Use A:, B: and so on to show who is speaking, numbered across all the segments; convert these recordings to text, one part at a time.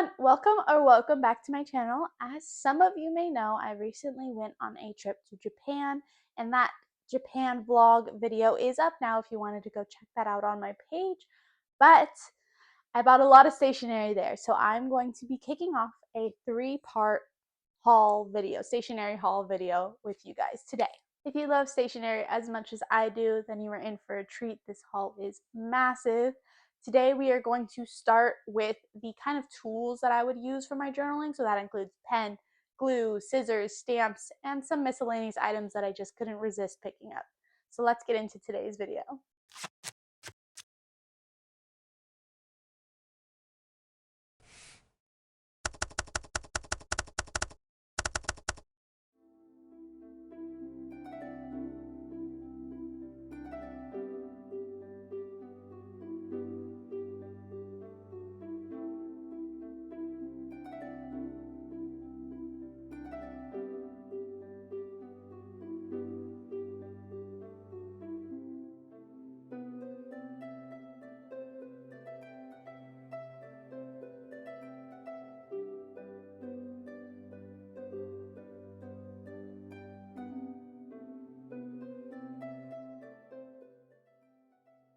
A: everyone, welcome back to my channel. As some of you may know, I recently went on a trip to Japan, and that Japan vlog video is up now if you wanted to go check that out on my page. But I bought a lot of stationery there, so I'm going to be kicking off a 3-part stationery haul video with you guys today. If you love stationery as much as I do, then you are in for a treat. This haul is massive. Today we are going to start with the kind of tools that I would use for my journaling. So that includes pen, glue, scissors, stamps, and some miscellaneous items that I just couldn't resist picking up. So let's get into today's video.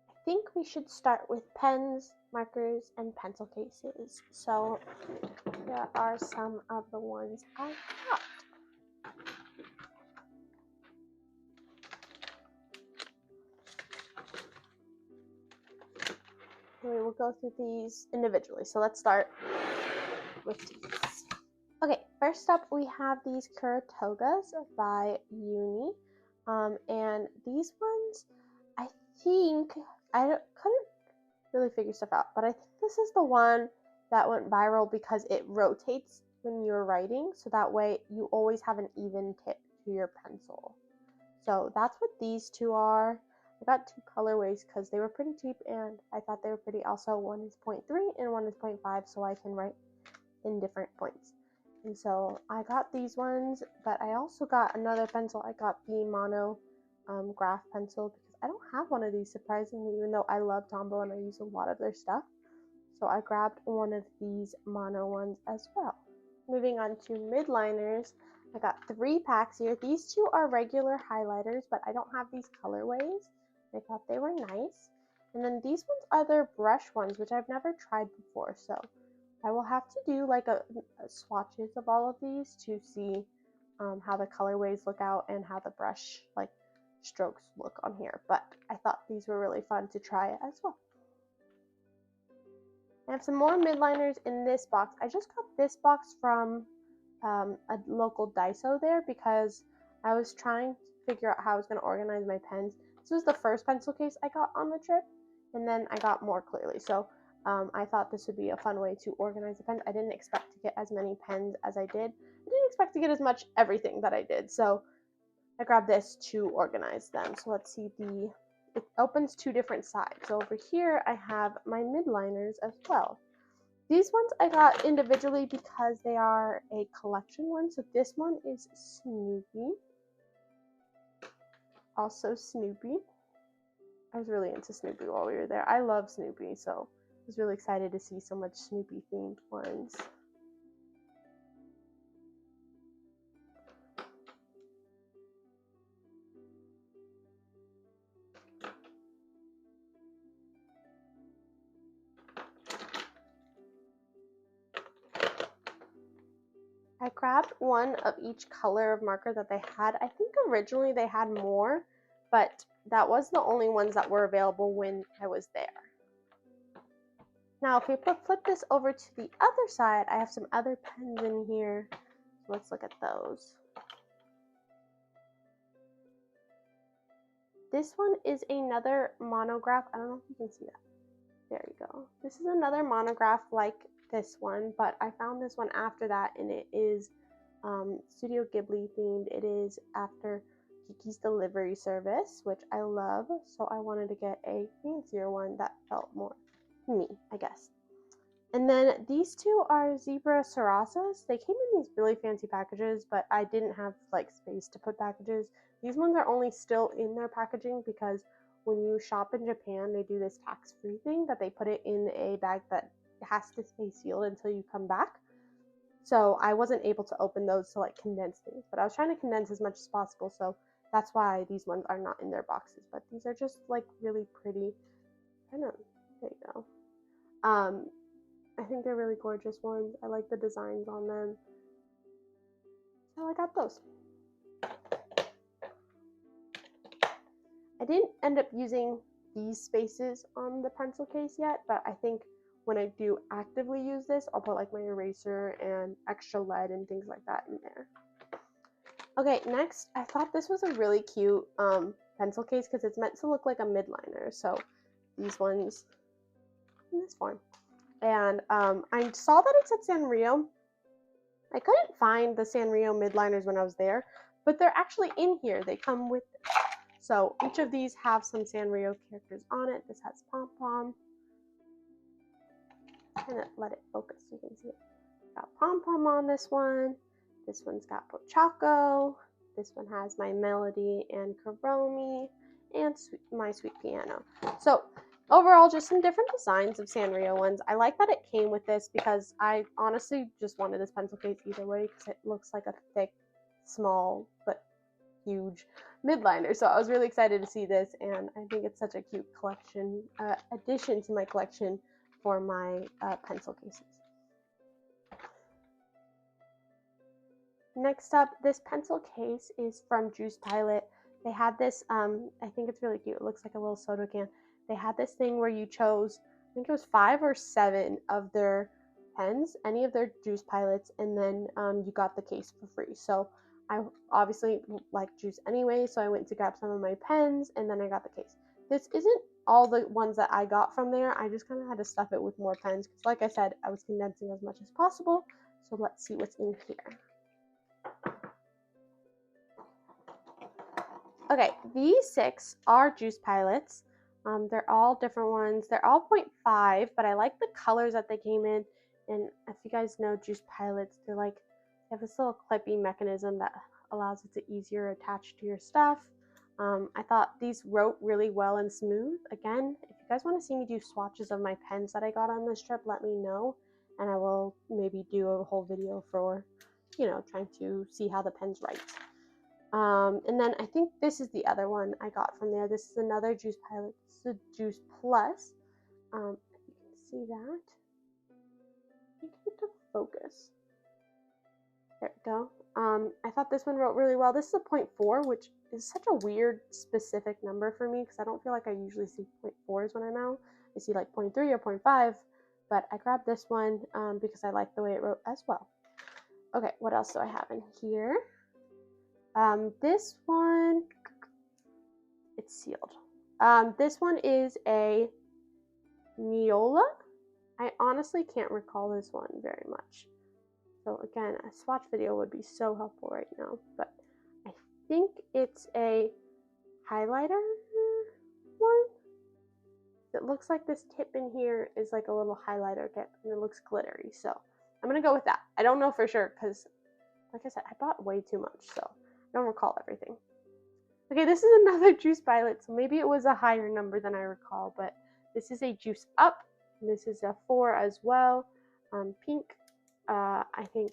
A: I think we should start with pens, markers, and pencil cases. So here are some of the ones I got. We will go through these individually. So let's start with these. Okay, first up we have these Kuratogas by Uni. And these ones, I think, couldn't really figure stuff out, but I think this is the one that went viral because it rotates when you're writing, so that way you always have an even tip to your pencil. So that's what these two are. I got two colorways because they were pretty cheap and I thought they were pretty. Also, one is 0.3 and one is 0.5, so I can write in different points. And so I got these ones, but I also got another pencil. I got the mono graph pencil because I don't have one of these, surprisingly, even though I love Tombow and I use a lot of their stuff. So I grabbed one of these mono ones as well. Moving on to midliners, I got 3 packs here. These two are regular highlighters, but I don't have these colorways. I thought they were nice. And then these ones are their brush ones, which I've never tried before. So I will have to do like a swatches of all of these to see how the colorways look out and how the brush strokes look on here. But I thought these were really fun to try as well. I have some more midliners in this box. I just got this box from a local Daiso there because I was trying to figure out how I was going to organize my pens. This was the first pencil case I got on the trip, and then I got more clearly. So I thought this would be a fun way to organize the pens. I didn't expect to get as many pens as I did. I didn't expect to get as much everything that I did. So I grabbed this to organize them. So let's see, it opens 2 different sides. So over here I have my midliners as well. These ones I got individually because they are a collection one. So this one is Snoopy. Also Snoopy. I was really into Snoopy while we were there. I love Snoopy, so I was really excited to see so much Snoopy themed ones. I grabbed one of each color of marker that they had. I think originally they had more, but that was the only ones that were available when I was there. Now, if we flip this over to the other side, I have some other pens in here. So let's look at those. This one is another monograph. I don't know if you can see that. There you go. This is another monograph like this one, but I found this one after that, and it is Studio Ghibli themed. It is after Kiki's Delivery Service, which I love, so I wanted to get a fancier one that felt more me, I guess. And then these two are Zebra Sarasas. They came in these really fancy packages, but I didn't have space to put packages. These ones are only still in their packaging because when you shop in Japan, they do this tax-free thing that they put it in a bag that has to stay sealed until you come back. So I wasn't able to open those to like condense things, but I was trying to condense as much as possible. So that's why these ones are not in their boxes, but these are just like really pretty. I know, there you go. I think they're really gorgeous ones. I like the designs on them. So I got those. I didn't end up using these spaces on the pencil case yet, but I think when I do actively use this, I'll put like my eraser and extra lead and things like that in there. Okay, next, I thought this was a really cute pencil case because it's meant to look like a midliner. So these ones in this form. And I saw that it said Sanrio. I couldn't find the Sanrio midliners when I was there, but they're actually in here. They come with it. So each of these have some Sanrio characters on it. This has Pom Pom. Kind of let it focus so you can see it. Got Pom Pom on this one. This one's got Pochaco. This one has My Melody and Karomi, and My Sweet Piano. So overall, just some different designs of Sanrio ones. I like that it came with this because I honestly just wanted this pencil case either way because it looks like a thick, small, but huge midliner. So I was really excited to see this, and I think it's such a cute collection, addition to my collection for my pencil cases. Next up, this pencil case is from Juice Pilot. They had this, I think it's really cute. It looks like a little soda can. They had this thing where you chose, I think it was 5 or 7 of their pens, any of their Juice Pilots, and then you got the case for free. So I obviously like Juice anyway, so I went to grab some of my pens, and then I got the case. This isn't all the ones that I got from there. I just kind of had to stuff it with more pens because, like I said, I was condensing as much as possible. So let's see what's in here. Okay, these 6 are Juice Pilots. They're all different ones. They're all 0.5, but I like the colors that they came in. And if you guys know Juice Pilots, they have this little clippy mechanism that allows it to easier attach to your stuff. I thought these wrote really well and smooth. Again, if you guys want to see me do swatches of my pens that I got on this trip, let me know, and I will maybe do a whole video for, trying to see how the pens write. And then I think this is the other one I got from there. This is another Juice Pilot. This is a Juice Plus. You can see that. I think it took focus. There we go. I thought this one wrote really well. This is a 0.4, which is such a weird specific number for me because I don't feel like I usually see 0.4s when I'm out. I see like 0.3 or 0.5, but I grabbed this one because I like the way it wrote as well. Okay, what else do I have in here? This one, it's sealed. This one is a Neola. I honestly can't recall this one very much. So again, a swatch video would be so helpful right now, but I think it's a highlighter one. It looks like this tip in here is like a little highlighter tip, and it looks glittery. So I'm gonna go with that. I don't know for sure because, like I said, I bought way too much, so I don't recall everything. Okay, this is another Juice Pilot, so maybe it was a higher number than I recall, but this is a Juice Up, and this is a 4 as well. Pink. I think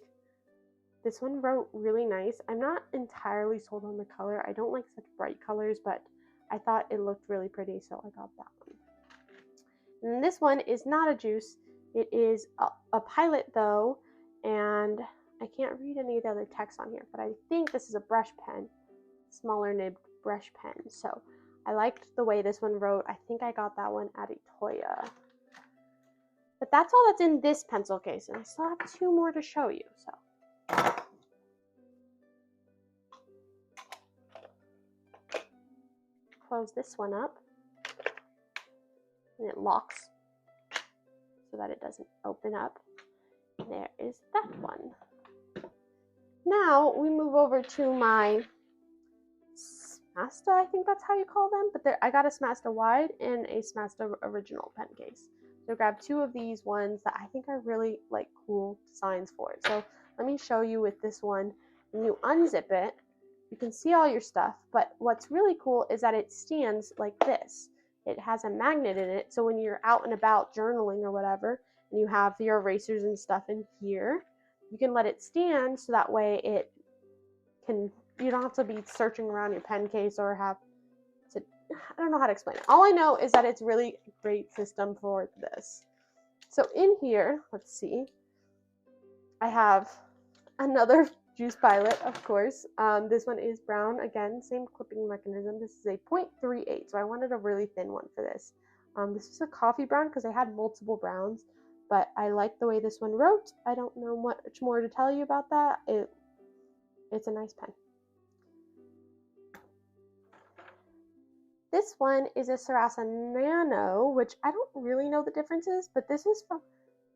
A: this one wrote really nice. I'm not entirely sold on the color. I don't like such bright colors, but I thought it looked really pretty, so I got that one. And this one is not a Juice. It is a Pilot, though, and I can't read any of the other text on here, but I think this is a brush pen, smaller nibbed brush pen. So I liked the way this one wrote. I think I got that one at Itoya. But that's all that's in this pencil case, and I still have 2 more to show you. So close this one up, and it locks so that it doesn't open up. There is that one. Now we move over to my Smasta, I think that's how you call them, but I got a Smasta Wide and a Smasta Original pen case. So grab 2 of these ones that I think are really like cool designs for it. So let me show you with this one. When you unzip it, you can see all your stuff, but what's really cool is that it stands like this. It has a magnet in it, so when you're out and about journaling or whatever, and you have your erasers and stuff in here. You can let it stand so that way you don't have to be searching around your pen case or have to, I don't know how to explain it. All I know is that it's really a great system for this. So in here, let's see, I have another juice pilot, of course. This one is brown. Again, same clipping mechanism. This is a 0.38, so I wanted a really thin one for this. This is a coffee brown because I had multiple browns, but I like the way this one wrote. I don't know much more to tell you about that. It's a nice pen. This one is a Sarasa Nano, which I don't really know the differences, but this is from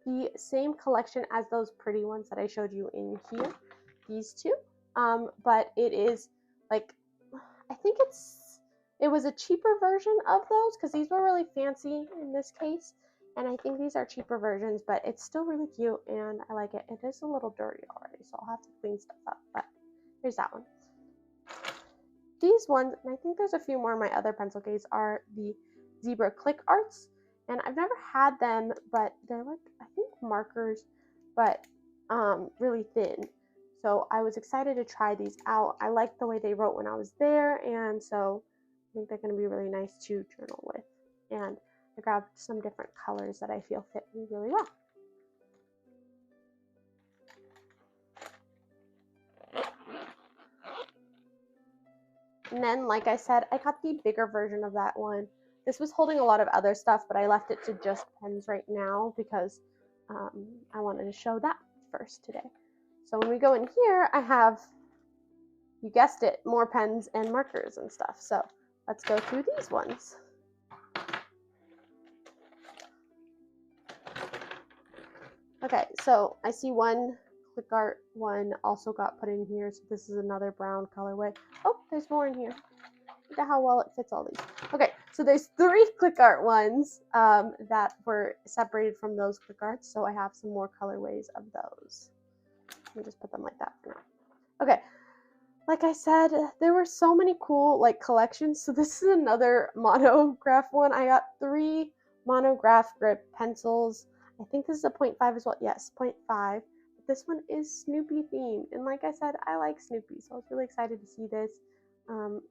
A: the same collection as those pretty ones that I showed you in here, these two. But it is like, I think it was a cheaper version of those because these were really fancy in this case. And I think these are cheaper versions, but it's still really cute and I like it. It is a little dirty already, so I'll have to clean stuff up, but here's that one. These ones, and I think there's a few more in my other pencil case, are the Zebra Click Arts. And I've never had them, but they're like, I think markers, but really thin. So I was excited to try these out. I liked the way they wrote when I was there, and so I think they're going to be really nice to journal with. And I grabbed some different colors that I feel fit me really well. And then, like I said, I got the bigger version of that one. This was holding a lot of other stuff, but I left it to just pens right now because I wanted to show that first today. So when we go in here, I have, you guessed it, more pens and markers and stuff. So let's go through these ones. Okay, so I see one click art one also got put in here. So this is another brown colorway. Oh, there's more in here. Look at how well it fits all these. Okay, so there's 3 click art ones that were separated from those click arts. So I have some more colorways of those. Let me just put them like that for now. Okay, like I said, there were so many cool like collections. So this is another monograph one. I got 3 monograph grip pencils. I think this is a 0.5 as well. Yes, 0.5. But this one is Snoopy themed, and like I said, I like Snoopy, so I was really excited to see this.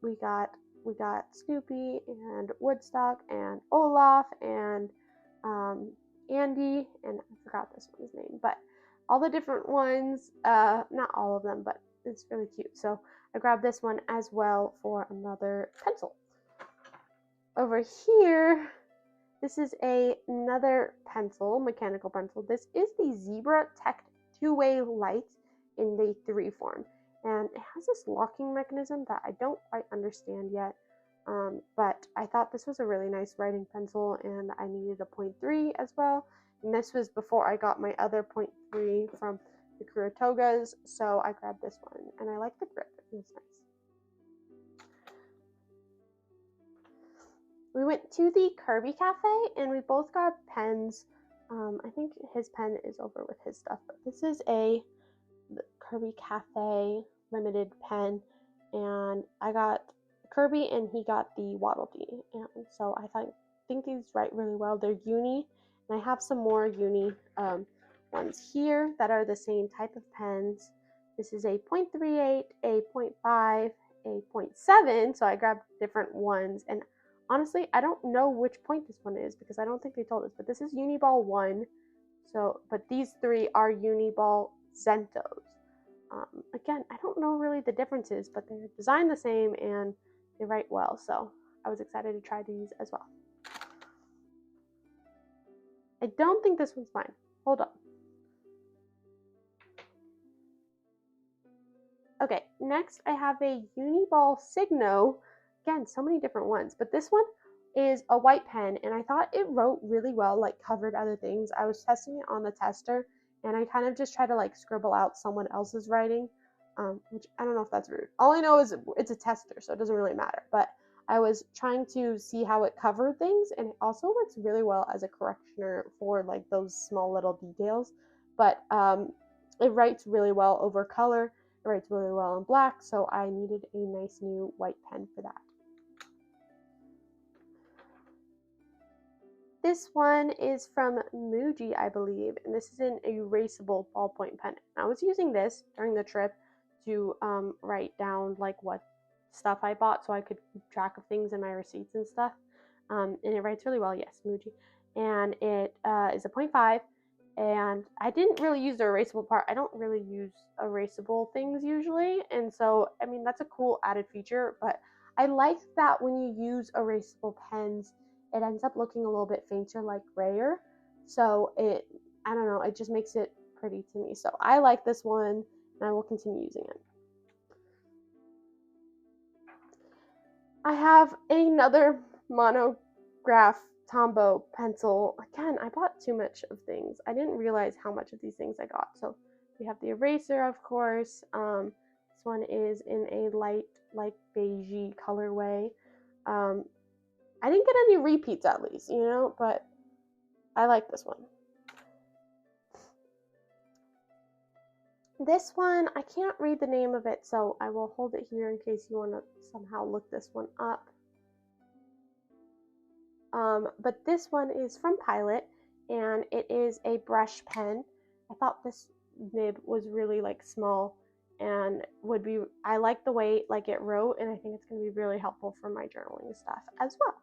A: We got Snoopy and Woodstock and Olaf and Andy, and I forgot this one's name, but all the different ones, not all of them, but it's really cute. So I grabbed this one as well for another pencil. Over here, this is another pencil, mechanical pencil. This is the Zebra Tech 2-way light in the 3 form. And it has this locking mechanism that I don't quite understand yet. But I thought this was a really nice writing pencil, and I needed a 0.3 as well. And this was before I got my other 0.3 from the Kuratogas, so I grabbed this one. And I like the grip, it feels nice. We went to the Kirby Cafe, and we both got pens. I think his pen is over with his stuff, but this is a Kirby Cafe limited pen, and I got Kirby and he got the Waddle Dee, and so I think these write really well. They're uni, and I have some more uni ones here that are the same type of pens. This is a 0.38, a 0.5, a 0.7, so I grabbed different ones, and honestly, I don't know which point this one is because I don't think they told us, but this is Uniball 1. So, but these 3 are Uniball Zentos. Again, I don't know really the differences, but they're designed the same and they write well. So I was excited to try these as well. I don't think this one's mine. Hold on. Okay, next I have a Uniball Signo. Again, so many different ones, but this one is a white pen, and I thought it wrote really well, like covered other things. I was testing it on the tester, and I kind of just try to like scribble out someone else's writing, which I don't know if that's rude. All I know is it's a tester, so it doesn't really matter, but I was trying to see how it covered things, and it also works really well as a correctioner for like those small little details, but it writes really well over color. It writes really well in black, so I needed a nice new white pen for that. This one is from Muji, I believe, and this is an erasable ballpoint pen. I was using this during the trip to write down like what stuff I bought so I could keep track of things in my receipts and stuff. And it writes really well, yes, Muji. And it is a 0.5, and I didn't really use the erasable part. I don't really use erasable things usually, and so, I mean, that's a cool added feature, but I like that when you use erasable pens, it ends up looking a little bit fainter, like grayer. So I don't know, it just makes it pretty to me. So I like this one, and I will continue using it. I have another monograph Tombow pencil. Again, I bought too much of things. I didn't realize how much of these things I got. So we have the eraser, of course. This one is in a light, like beigey colorway. I didn't get any repeats at least, but I like this one. This one, I can't read the name of it, so I will hold it here in case you want to somehow look this one up. But this one is from Pilot, and it is a brush pen. I thought this nib was really like small and I like the way like it wrote, and I think it's going to be really helpful for my journaling stuff as well.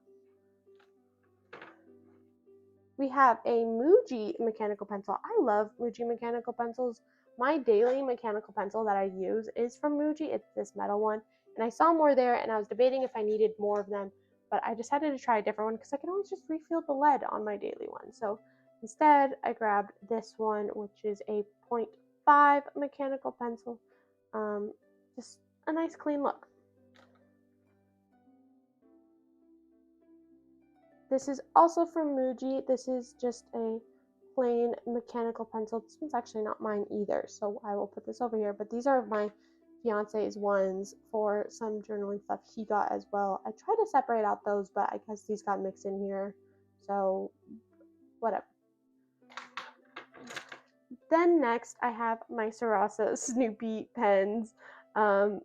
A: We have a Muji mechanical pencil. I love Muji mechanical pencils. My daily mechanical pencil that I use is from Muji. It's this metal one, and I saw more there, and I was debating if I needed more of them, but I decided to try a different one because I can always just refill the lead on my daily one. So instead, I grabbed this one, which is a 0.5 mechanical pencil. Just a nice clean look. This is also from Muji. This is just a plain mechanical pencil. This one's actually not mine either, so I will put this over here. But these are my fiance's ones for some journaling stuff he got as well. I tried to separate out those, but I guess these got mixed in here, so whatever. Then next, I have my Sarasa Snoopy pens.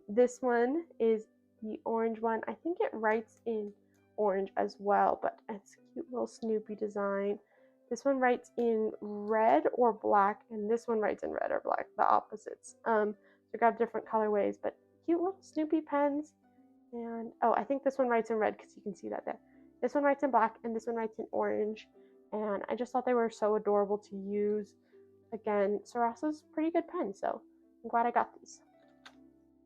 A: This one is the orange one. I think it writes in orange as well, but it's a cute little Snoopy design. This one writes in red or black, and this one writes in red or black, the opposites. So grab different colorways, but cute little Snoopy pens. And oh, I think this one writes in red because you can see that there. This one writes in black, and this one writes in orange. And I just thought they were so adorable to use. Again, Sarasa's pretty good pen, so I'm glad I got these.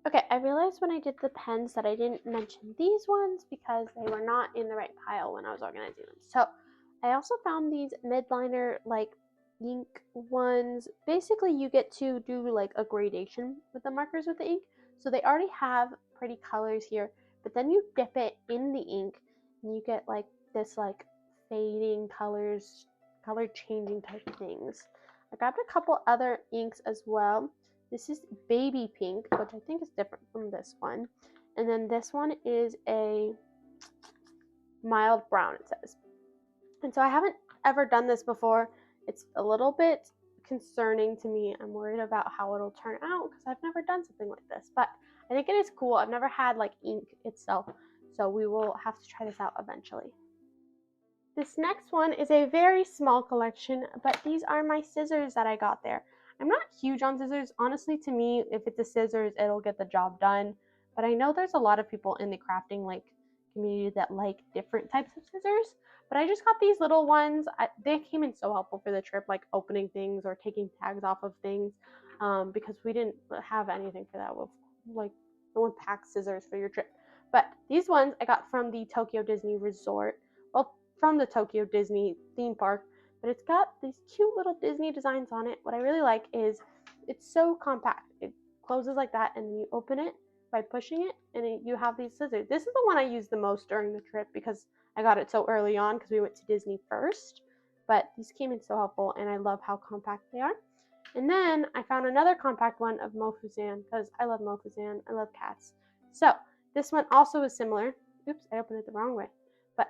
A: Okay, I realized when I did the pens that I didn't mention these ones because they were not in the right pile when I was organizing them. So I also found these midliner like ink ones. Basically, you get to do like a gradation with the markers with the ink. So they already have pretty colors here, but then you dip it in the ink and you get like this like fading colors, color changing type things. I grabbed a couple other inks as well. This is baby pink, which I think is different from this one. And then this one is a mild brown, it says. And so I haven't ever done this before. It's a little bit concerning to me. I'm worried about how it'll turn out because I've never done something like this. But I think it is cool. I've never had like ink itself. So we will have to try this out eventually. This next one is a very small collection, but these are my scissors that I got there. I'm not huge on scissors. Honestly, to me, if it's a scissors, it'll get the job done. But I know there's a lot of people in the crafting like community that like different types of scissors. But I just got these little ones. They came in so helpful for the trip, like opening things or taking tags off of things, because we didn't have anything for that. Like no one packs scissors for your trip. But these ones I got from the Tokyo Disney Resort. Well, from the Tokyo Disney theme park, but it's got these cute little Disney designs on it. What I really like is it's so compact. It closes like that, and then you open it by pushing it, and you have these scissors. This is the one I used the most during the trip because I got it so early on because we went to Disney first, but these came in so helpful, and I love how compact they are. And then I found another compact one of Mofusan because I love Mofusan. I love cats. So this one also is similar. Oops, I opened it the wrong way. But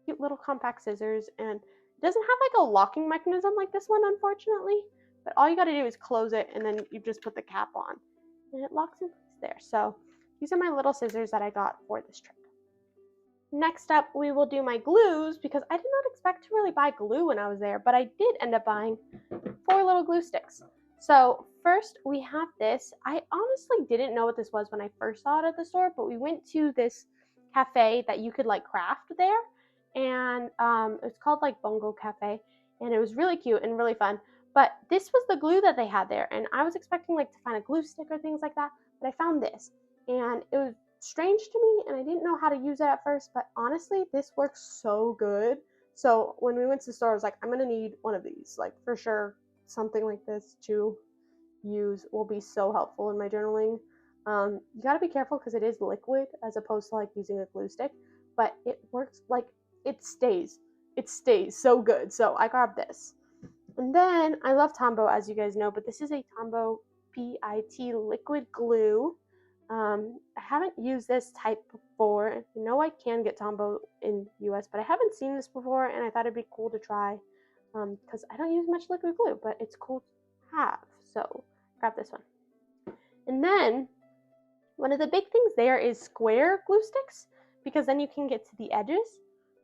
A: cute little compact scissors, and it doesn't have like a locking mechanism like this one, unfortunately, but all you got to do is close it, and then you just put the cap on and it locks in place there. So these are my little scissors that I got for this trip. Next up, we will do my glues because I did not expect to really buy glue when I was there, but I did end up buying 4 little glue sticks. So first we have this. I honestly didn't know what this was when I first saw it at the store, but we went to this cafe that you could like craft there, and it's called like Bongo Cafe, and it was really cute and really fun. But this was the glue that they had there, and I was expecting like to find a glue stick or things like that, but I found this, and it was strange to me, and I didn't know how to use it at first, but honestly, this works so good. So when we went to the store, I was like, I'm gonna need one of these, like for sure. Something like this to use will be so helpful in my journaling. You gotta be careful because it is liquid as opposed to like using a glue stick, but it works like it stays. It stays so good. So I grabbed this. And then I love Tombow, as you guys know, but this is a Tombow PIT liquid glue. I haven't used this type before. I know I can get Tombow in US, but I haven't seen this before, and I thought it'd be cool to try because I don't use much liquid glue, but it's cool to have. So grab this one. And then one of the big things there is square glue sticks because then you can get to the edges.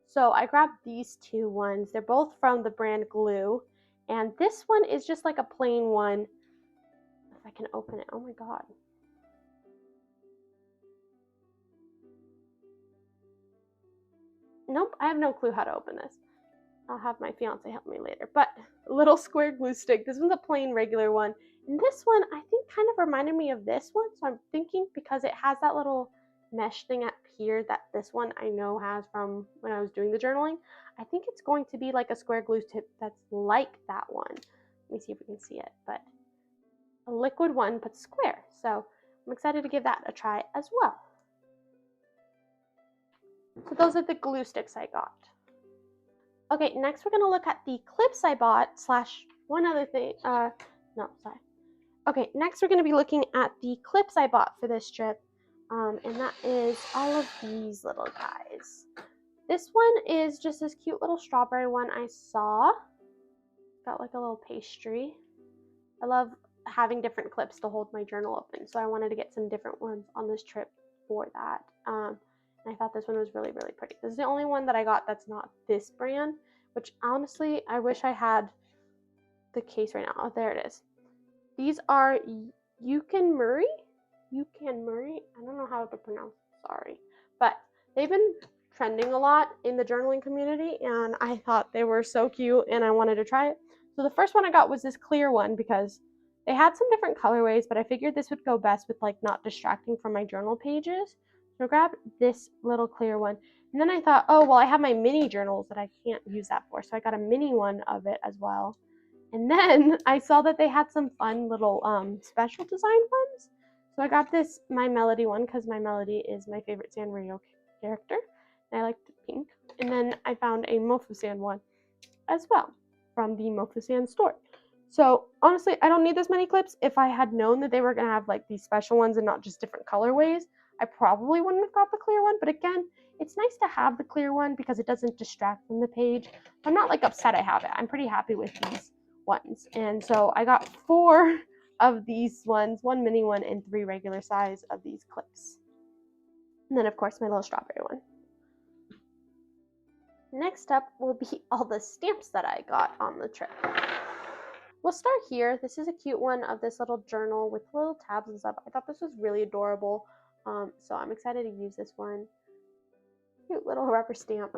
A: So I grabbed these two ones. They're both from the brand Glue. And this one is just like a plain one. If I can open it. Oh my god. Nope, I have no clue how to open this. I'll have my fiance help me later. But a little square glue stick. This one's a plain regular one. And this one I think kind of reminded me of this one. So I'm thinking because it has that little mesh thing up here that this one I know has from when I was doing the journaling. I think it's going to be like a square glue tip that's like that one. Let me see if we can see it. But a liquid one but square. So I'm excited to give that a try as well. So those are the glue sticks I got. Okay, next we're going to look at the clips I bought slash one other thing. No, sorry. Okay, next we're going to be looking at the clips I bought for this trip. And that is all of these little guys. This one is just this cute little strawberry one I saw. Got like a little pastry. I love having different clips to hold my journal open, so I wanted to get some different ones on this trip for that. And I thought this one was really, really pretty. This is the only one that I got that's not this brand, which honestly, I wish I had the case right now. Oh, there it is. These are Yukan Murray. I don't know how to pronounce it, sorry. But they've been trending a lot in the journaling community, and I thought they were so cute, and I wanted to try it. So the first one I got was this clear one because they had some different colorways, but I figured this would go best with like not distracting from my journal pages. So I grabbed this little clear one. And then I thought, oh, well, I have my mini journals that I can't use that for. So I got a mini one of it as well. And then I saw that they had some fun little special design ones. So I got this My Melody one because My Melody is my favorite Sanrio character. And I liked pink. And then I found a Mofusan one as well from the Mofusan store. So honestly, I don't need this many clips. If I had known that they were going to have like these special ones and not just different colorways, I probably wouldn't have got the clear one. But again, it's nice to have the clear one because it doesn't distract from the page. I'm not like upset I have it. I'm pretty happy with these ones. And so I got 4 of these ones, 1 mini one and 3 regular size of these clips. And then of course my little strawberry one. Next up will be all the stamps that I got on the trip. We'll start here. This is a cute one of this little journal with little tabs and stuff. I thought this was really adorable. So I'm excited to use this one. Cute little rubber stamp.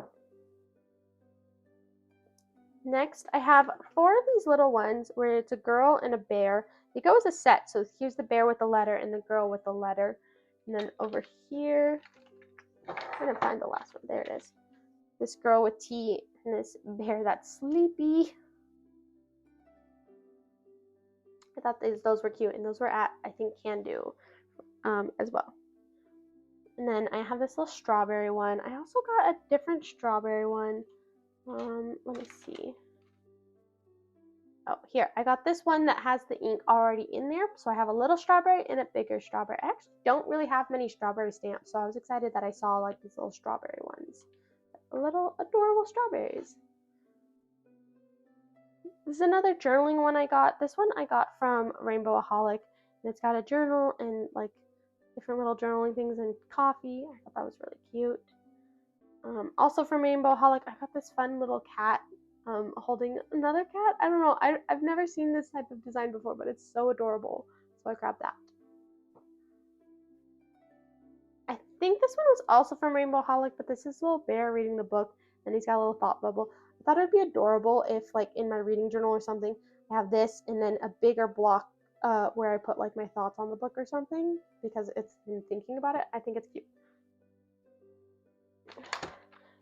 A: Next, I have 4 of these little ones where it's a girl and a bear. They go as a set. So here's the bear with the letter and the girl with the letter. And then over here, I'm going to find the last one. There it is. This girl with tea and this bear that's sleepy. I thought those were cute, and those were at, I think, Can Do as well. And then I have this little strawberry one. I also got a different strawberry one. Let me see. Oh, here. I got this one that has the ink already in there. So I have a little strawberry and a bigger strawberry. I actually don't really have many strawberry stamps, so I was excited that I saw like these little strawberry ones. Little adorable strawberries. This is another journaling one I got. This one I got from Rainbowaholic, and it's got a journal and like different little journaling things and coffee. I thought that was really cute. Also from Rainbow Holic, I got this fun little cat holding another cat. I don't know. I've never seen this type of design before, but it's so adorable. So I grabbed that. I think this one was also from Rainbow Holic, but this is a little bear reading the book, and he's got a little thought bubble. I thought it would be adorable if, like, in my reading journal or something, I have this and then a bigger block where I put, like, my thoughts on the book or something, because it's been thinking about it. I think it's cute.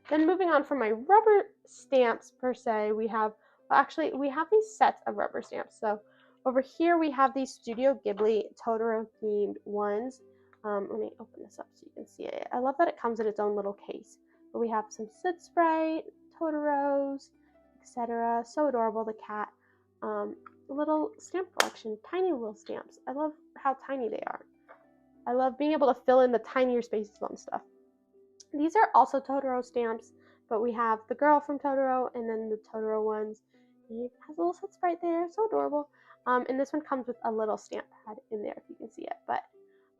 A: Then moving on from my rubber stamps per se, we have, well, actually, we have these sets of rubber stamps. So over here we have these Studio Ghibli Totoro themed ones. Let me open this up so you can see it. I love that it comes in its own little case. But we have some Sid Sprite, Totoros, etc. So adorable, the cat. Little stamp collection, tiny little stamps. I love how tiny they are. I love being able to fill in the tinier spaces on stuff. These are also Totoro stamps, but we have the girl from Totoro and then the Totoro ones. And it has a little Sid Sprite there, so adorable. And this one comes with a little stamp pad in there if you can see it. But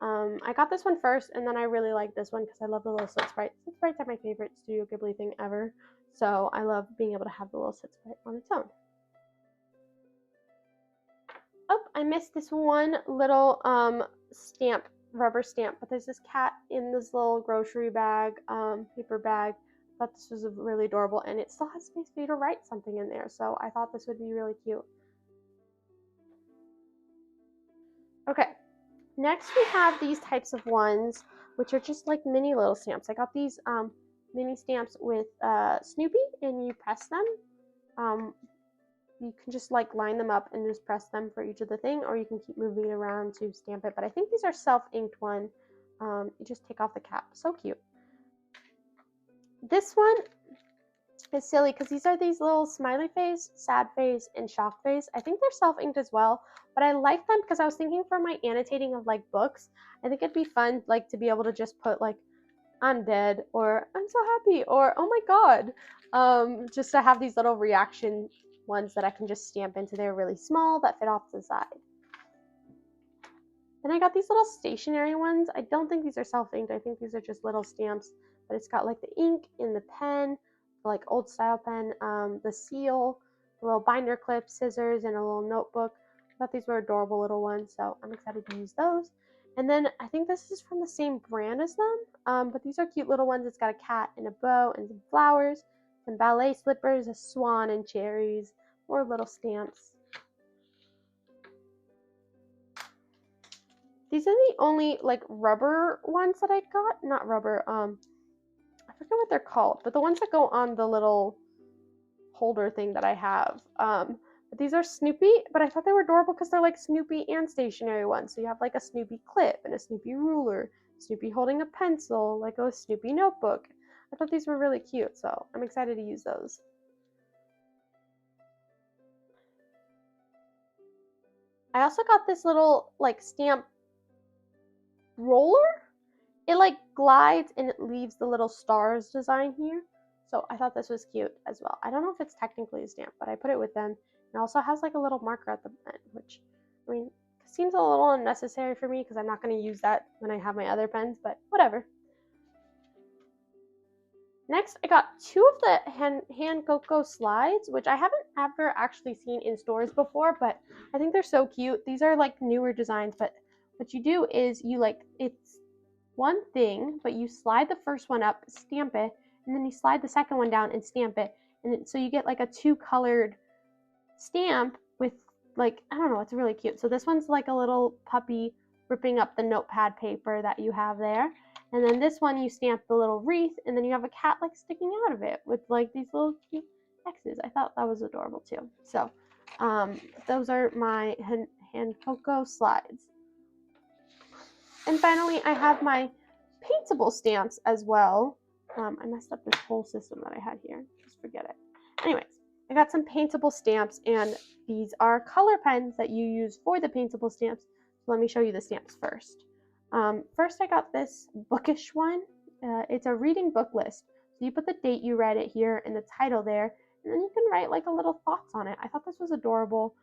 A: I got this one first, and then I really like this one because I love the little Sid Sprite. Sid Sprites are my favorite Studio Ghibli thing ever, so I love being able to have the little Sid Sprite on its own. Oh, I missed this one little stamp, rubber stamp, but there's this cat in this little grocery bag, paper bag. I thought this was really adorable, and it still has space for you to write something in there, so I thought this would be really cute. Okay, next we have these types of ones, which are just like mini little stamps. I got these mini stamps with Snoopy, and you press them. You can just like line them up and just press them for each of the thing, or you can keep moving it around to stamp it. But I think these are self-inked one. You just take off the cap. So cute. This one is silly because these are these little smiley face, sad face, and shock face. I think they're self-inked as well, but I like them because I was thinking for my annotating of like books, I think it'd be fun like to be able to just put like I'm dead or I'm so happy or oh my god, just to have these little reaction ones that I can just stamp into there really small that fit off to the side. Then I got these little stationery ones. I don't think these are self-inked. I think these are just little stamps, but it's got like the ink in the pen, like old style pen, the seal, the little binder clip, scissors, and a little notebook. I thought these were adorable little ones, so I'm excited to use those. And then I think this is from the same brand as them, but these are cute little ones. It's got a cat and a bow and some flowers, some ballet slippers, a swan, and cherries, more little stamps. These are the only like rubber ones that I got. Not rubber, I forget what they're called, but the ones that go on the little holder thing that I have. But these are Snoopy, but I thought they were adorable because they're like Snoopy and stationary ones. So you have like a Snoopy clip and a Snoopy ruler, Snoopy holding a pencil, like a Snoopy notebook. I thought these were really cute, so I'm excited to use those. I also got this little like stamp roller. It like glides and it leaves the little stars design here. So I thought this was cute as well. I don't know if it's technically a stamp, but I put it with them. It also has like a little marker at the end, which, I mean, seems a little unnecessary for me because I'm not going to use that when I have my other pens, but whatever. Next, I got two of the hand cocoa slides, which I haven't ever actually seen in stores before, but I think they're so cute. These are like newer designs, but what you do is you like, it's one thing, but you slide the first one up, stamp it, and then you slide the second one down and stamp it. And so you get like a two-colored stamp with like, I don't know, it's really cute. So this one's like a little puppy ripping up the notepad paper that you have there. And then this one you stamp the little wreath, and then you have a cat like sticking out of it with like these little cute X's. I thought that was adorable too. So those are my hand cocoa slides. And finally, I have my paintable stamps as well. I messed up this whole system that I had here. Just forget it. Anyways, I got some paintable stamps, and these are color pens that you use for the paintable stamps. So let me show you the stamps first. First, I got this bookish one. It's a reading book list. So you put the date you read it here and the title there, and then you can write like a little thoughts on it. I thought this was adorable.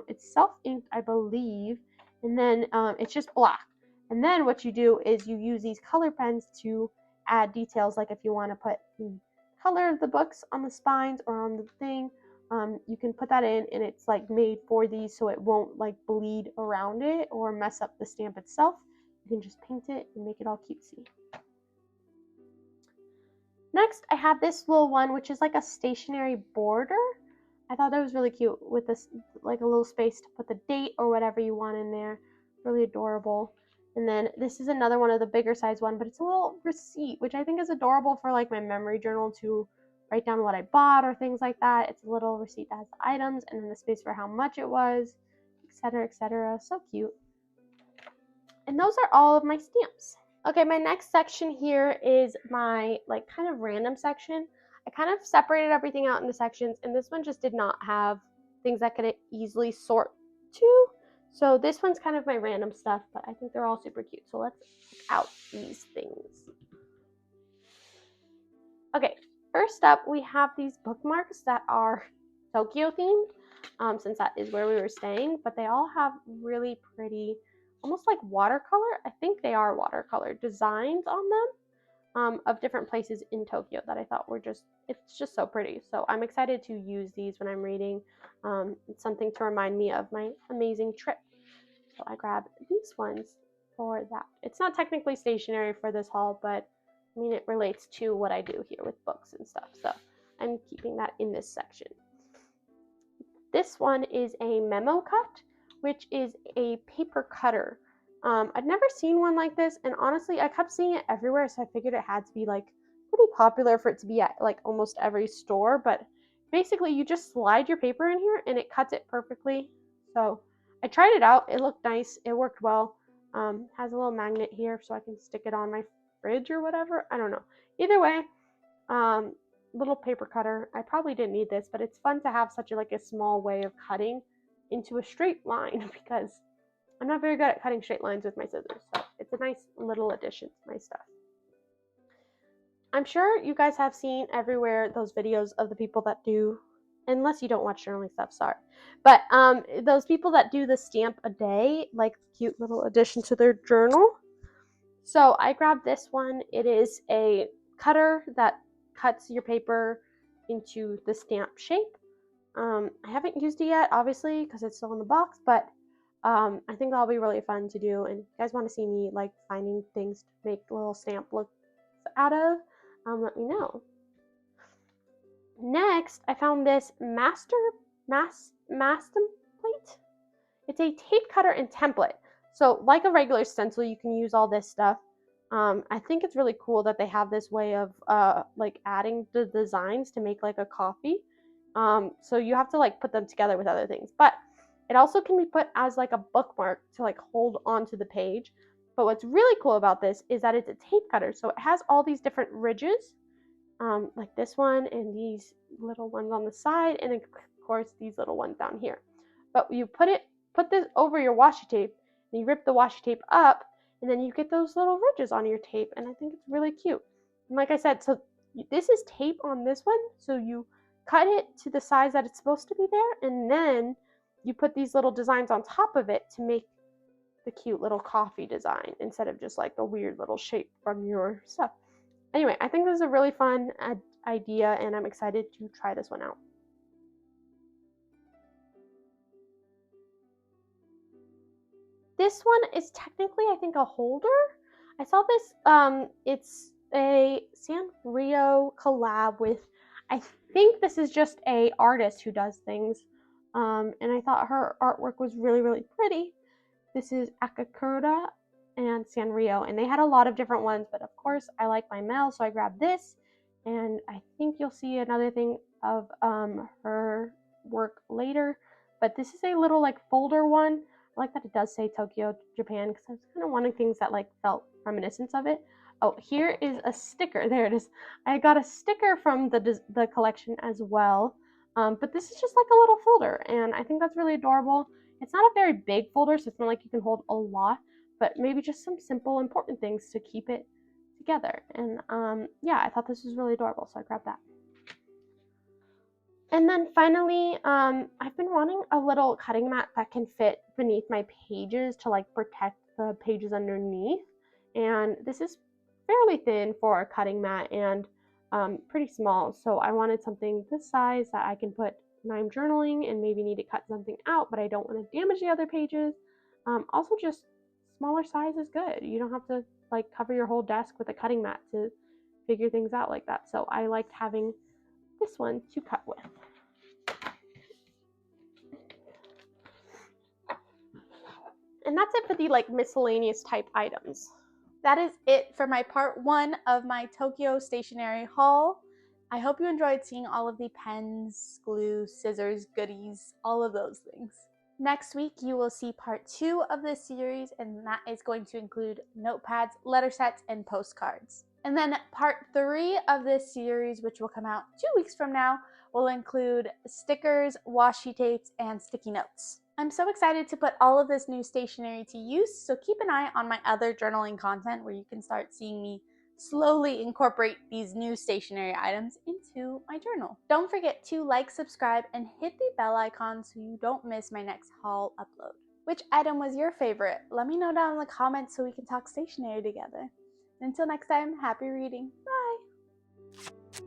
A: It's self-inked, I believe, and then it's just black. And then what you do is you use these color pens to add details, like if you want to put the color of the books on the spines or on the thing, you can put that in, and it's like made for these so it won't like bleed around it or mess up the stamp itself. You can just paint it and make it all cutesy. Next, I have this little one, which is like a stationery border. I thought that was really cute with this, like a little space to put the date or whatever you want in there. Really adorable. And then this is another one of the bigger size one, but it's a little receipt, which I think is adorable for like my memory journal to write down what I bought or things like that. It's a little receipt that has the items and then the space for how much it was, etc., etc. So cute. And those are all of my stamps. Okay, my next section here is my like kind of random section. I kind of separated everything out into sections, and this one just did not have things that could easily sort to. So this one's kind of my random stuff, but I think they're all super cute. So let's check out these things. Okay, first up, we have these bookmarks that are Tokyo themed, since that is where we were staying, but they all have really pretty, almost like watercolor, I think they are watercolor designs on them, of different places in Tokyo that I thought were just, it's just so pretty. So I'm excited to use these when I'm reading. It's something to remind me of my amazing trip. So I grabbed these ones for that. It's not technically stationery for this haul, but I mean, it relates to what I do here with books and stuff. So I'm keeping that in this section. This one is a memo cut, which is a paper cutter. I'd never seen one like this, and honestly, I kept seeing it everywhere, so I figured it had to be like pretty popular for it to be at like almost every store. But basically, you just slide your paper in here, and it cuts it perfectly. So I tried it out. It looked nice. It worked well. Has a little magnet here, so I can stick it on my fridge or whatever. I don't know. Either way, little paper cutter. I probably didn't need this, but it's fun to have such a small way of cutting into a straight line because I'm not very good at cutting straight lines with my scissors. So it's a nice little addition to my stuff. I'm sure you guys have seen everywhere those videos of the people that do, unless you don't watch journaling stuff, sorry. But those people that do the stamp a day, like cute little addition to their journal. So I grabbed this one. It is a cutter that cuts your paper into the stamp shape. I haven't used it yet, obviously, because it's still in the box, but I think that'll be really fun to do. And if you guys want to see me like finding things to make a little stamp look out of, let me know. Next, I found this mastem plate. It's a tape cutter and template. So like a regular stencil, you can use all this stuff. I think it's really cool that they have this way of like adding the designs to make like a copy. So you have to like put them together with other things, but it also can be put as like a bookmark to like hold onto the page. But what's really cool about this is that it's a tape cutter. So it has all these different ridges, like this one and these little ones on the side, and of course these little ones down here. But you put this over your washi tape, and you rip the washi tape up, and then you get those little ridges on your tape, and I think it's really cute. And like I said, so this is tape on this one, so you cut it to the size that it's supposed to be there, and then you put these little designs on top of it to make the cute little coffee design instead of just like the weird little shape from your stuff. Anyway, I think this is a really fun idea, and I'm excited to try this one out. This one is technically, I think, a holder. I saw this, it's a Sanrio collab with, I think this is just a artist who does things, and I thought her artwork was really, really pretty. This is Akakura and Sanrio, and they had a lot of different ones, but of course I like my Mel, so I grabbed this, and I think you'll see another thing of her work later, but this is a little like folder one. I like that it does say Tokyo, Japan, because I was kind of wanting things that like felt reminiscent of it. Oh, here is a sticker. There it is. I got a sticker from the collection as well, but this is just like a little folder, and I think that's really adorable. It's not a very big folder, so it's not like you can hold a lot, but maybe just some simple, important things to keep it together. And yeah, I thought this was really adorable, so I grabbed that. And then finally, I've been wanting a little cutting mat that can fit beneath my pages to like protect the pages underneath. And this is fairly thin for a cutting mat and pretty small. So I wanted something this size that I can put when I'm journaling and maybe need to cut something out, but I don't want to damage the other pages. Also, just smaller size is good. You don't have to like cover your whole desk with a cutting mat to figure things out like that. So I liked having this one to cut with. And that's it for the like miscellaneous type items.
B: That is it for my part 1 of my Tokyo stationery haul. I hope you enjoyed seeing all of the pens, glue, scissors, goodies, all of those things. Next week, you will see part 2 of this series, and that is going to include notepads, letter sets, and postcards. And then part 3 of this series, which will come out 2 weeks from now, will include stickers, washi tapes, and sticky notes. I'm so excited to put all of this new stationery to use, so keep an eye on my other journaling content where you can start seeing me slowly incorporate these new stationery items into my journal. Don't forget to like, subscribe, and hit the bell icon so you don't miss my next haul upload. Which item was your favorite? Let me know down in the comments so we can talk stationery together. Until next time, happy reading. Bye!